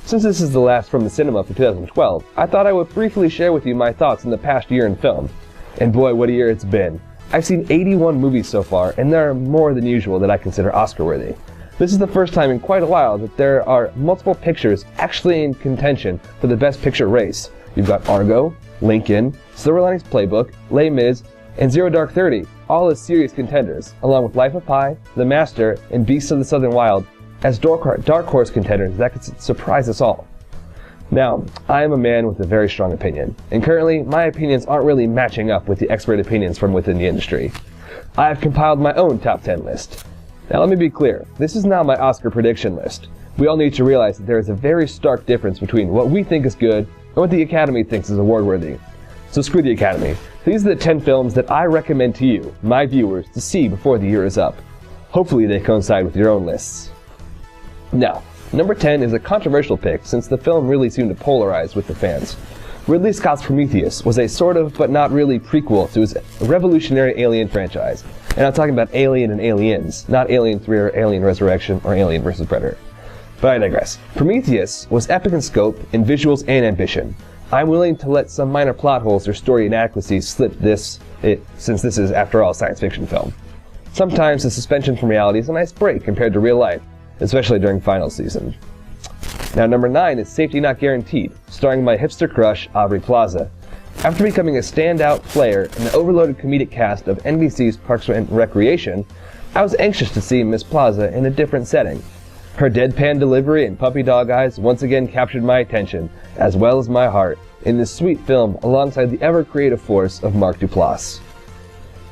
Since this is the last from the cinema for 2012, I thought I would briefly share with you my thoughts on the past year in film. And boy, what a year it's been. I've seen 81 movies so far, and there are more than usual that I consider Oscar-worthy. This is the first time in quite a while that there are multiple pictures actually in contention for the Best Picture race. You've got Argo, Lincoln, Silver Linings Playbook, Les Mis, and Zero Dark 30, all as serious contenders, along with Life of Pi, The Master, and Beasts of the Southern Wild, as dark horse contenders that could surprise us all. Now, I am a man with a very strong opinion, and currently my opinions aren't really matching up with the expert opinions from within the industry. I have compiled my own top 10 list. Now let me be clear, this is not my Oscar prediction list. We all need to realize that there is a very stark difference between what we think is good and what the Academy thinks is award-worthy. So screw the Academy. These are the 10 films that I recommend to you, my viewers, to see before the year is up. Hopefully they coincide with your own lists. Now, number 10 is a controversial pick since the film really seemed to polarize with the fans. Ridley Scott's Prometheus was a sort of but not really prequel to his revolutionary Alien franchise. And I'm talking about Alien and Aliens, not Alien 3 or Alien Resurrection or Alien vs. Predator. But I digress. Prometheus was epic in scope, in visuals, and ambition. I'm willing to let some minor plot holes or story inadequacies slip since this is, after all, a science fiction film. Sometimes the suspension from reality is a nice break compared to real life, especially during final season. Now number 9 is Safety Not Guaranteed, starring my hipster crush, Aubrey Plaza. After becoming a standout player in the overloaded comedic cast of NBC's Parks and Recreation, I was anxious to see Miss Plaza in a different setting. Her deadpan delivery and puppy dog eyes once again captured my attention, as well as my heart, in this sweet film alongside the ever-creative force of Mark Duplass.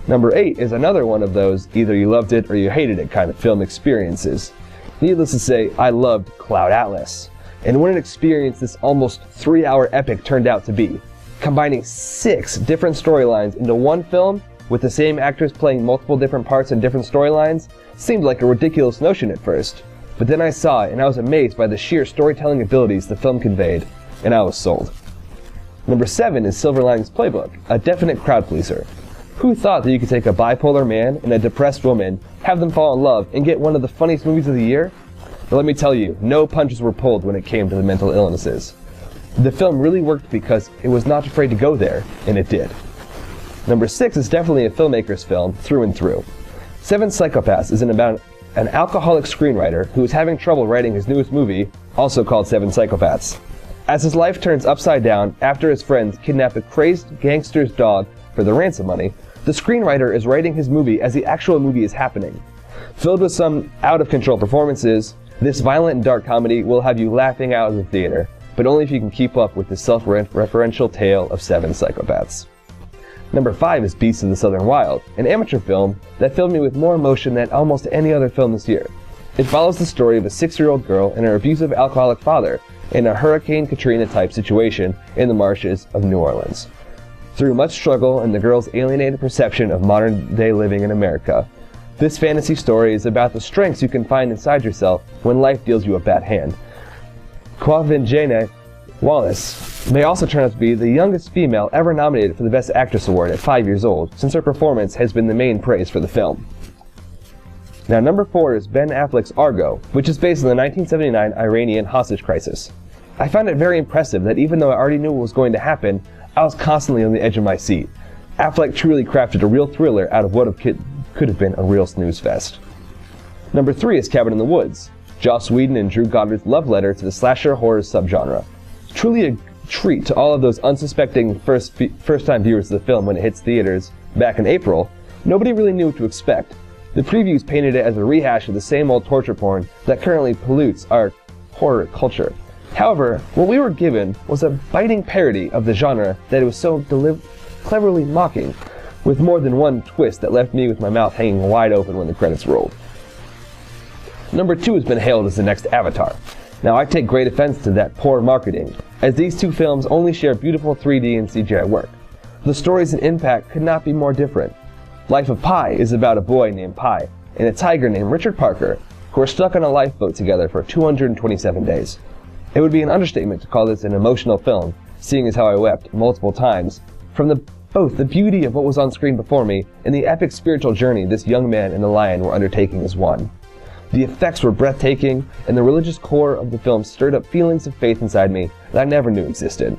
Number 8 is another one of those either you loved it or you hated it kind of film experiences. Needless to say, I loved Cloud Atlas. And what an experience this almost 3-hour epic turned out to be. Combining 6 different storylines into one film, with the same actors playing multiple different parts in different storylines, seemed like a ridiculous notion at first. But then I saw it and I was amazed by the sheer storytelling abilities the film conveyed, and I was sold. Number 7 is Silver Linings Playbook, a definite crowd pleaser. Who thought that you could take a bipolar man and a depressed woman, have them fall in love, and get one of the funniest movies of the year? But let me tell you, no punches were pulled when it came to the mental illnesses. The film really worked because it was not afraid to go there, and it did. Number 6 is definitely a filmmaker's film, through and through. Seven Psychopaths is about an alcoholic screenwriter who is having trouble writing his newest movie, also called Seven Psychopaths. As his life turns upside down after his friends kidnap a crazed gangster's dog for the ransom money, the screenwriter is writing his movie as the actual movie is happening. Filled with some out-of-control performances, this violent and dark comedy will have you laughing out of the theater, but only if you can keep up with the self-referential tale of 7 psychopaths. Number 5 is Beasts of the Southern Wild, an amateur film that filled me with more emotion than almost any other film this year. It follows the story of a 6-year-old girl and her abusive alcoholic father in a Hurricane Katrina-type situation in the marshes of New Orleans. Through much struggle and the girl's alienated perception of modern-day living in America, this fantasy story is about the strengths you can find inside yourself when life deals you a bad hand. Quvenzhané Wallis may also turn out to be the youngest female ever nominated for the Best Actress Award at 5 years old, since her performance has been the main praise for the film. Now number 4 is Ben Affleck's Argo, which is based on the 1979 Iranian hostage crisis. I found it very impressive that even though I already knew what was going to happen, I was constantly on the edge of my seat. Affleck truly crafted a real thriller out of what could have been a real snooze fest. Number 3 is Cabin in the Woods, Joss Whedon and Drew Goddard's love letter to the slasher horror subgenre. Truly a treat to all of those unsuspecting first-time viewers of the film when it hits theaters back in April. Nobody really knew what to expect. The previews painted it as a rehash of the same old torture porn that currently pollutes our horror culture. However, what we were given was a biting parody of the genre that it was so cleverly mocking, with more than one twist that left me with my mouth hanging wide open when the credits rolled. Number 2 has been hailed as the next Avatar. Now I take great offense to that poor marketing, as these two films only share beautiful 3D and CGI work. The stories and impact could not be more different. Life of Pi is about a boy named Pi and a tiger named Richard Parker who are stuck on a lifeboat together for 227 days. It would be an understatement to call this an emotional film, seeing as how I wept multiple times from both the beauty of what was on screen before me and the epic spiritual journey this young man and the lion were undertaking as one. The effects were breathtaking, and the religious core of the film stirred up feelings of faith inside me that I never knew existed.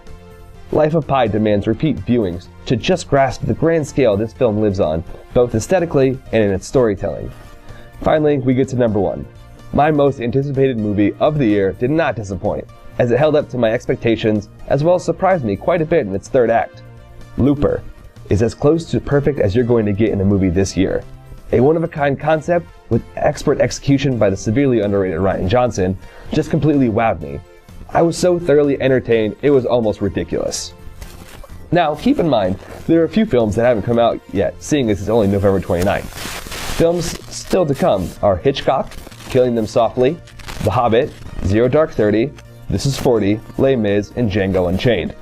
Life of Pi demands repeat viewings to just grasp the grand scale this film lives on, both aesthetically and in its storytelling. Finally, we get to number 1. My most anticipated movie of the year did not disappoint, as it held up to my expectations as well as surprised me quite a bit in its third act. Looper is as close to perfect as you're going to get in a movie this year. A one-of-a-kind concept with expert execution by the severely underrated Rian Johnson just completely wowed me. I was so thoroughly entertained, it was almost ridiculous. Now, keep in mind, there are a few films that haven't come out yet, seeing as it's only November 29th. Films still to come are Hitchcock, Killing Them Softly, The Hobbit, Zero Dark 30, This Is 40, Les Mis, and Django Unchained.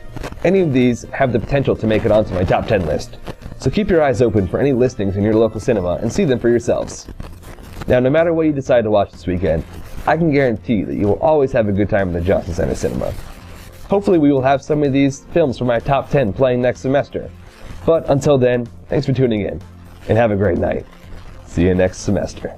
Any of these have the potential to make it onto my top 10 list, so keep your eyes open for any listings in your local cinema and see them for yourselves. Now, no matter what you decide to watch this weekend, I can guarantee that you will always have a good time in the Johnson Center Cinema. Hopefully we will have some of these films from my top 10 playing next semester. But until then, thanks for tuning in, and have a great night. See you next semester.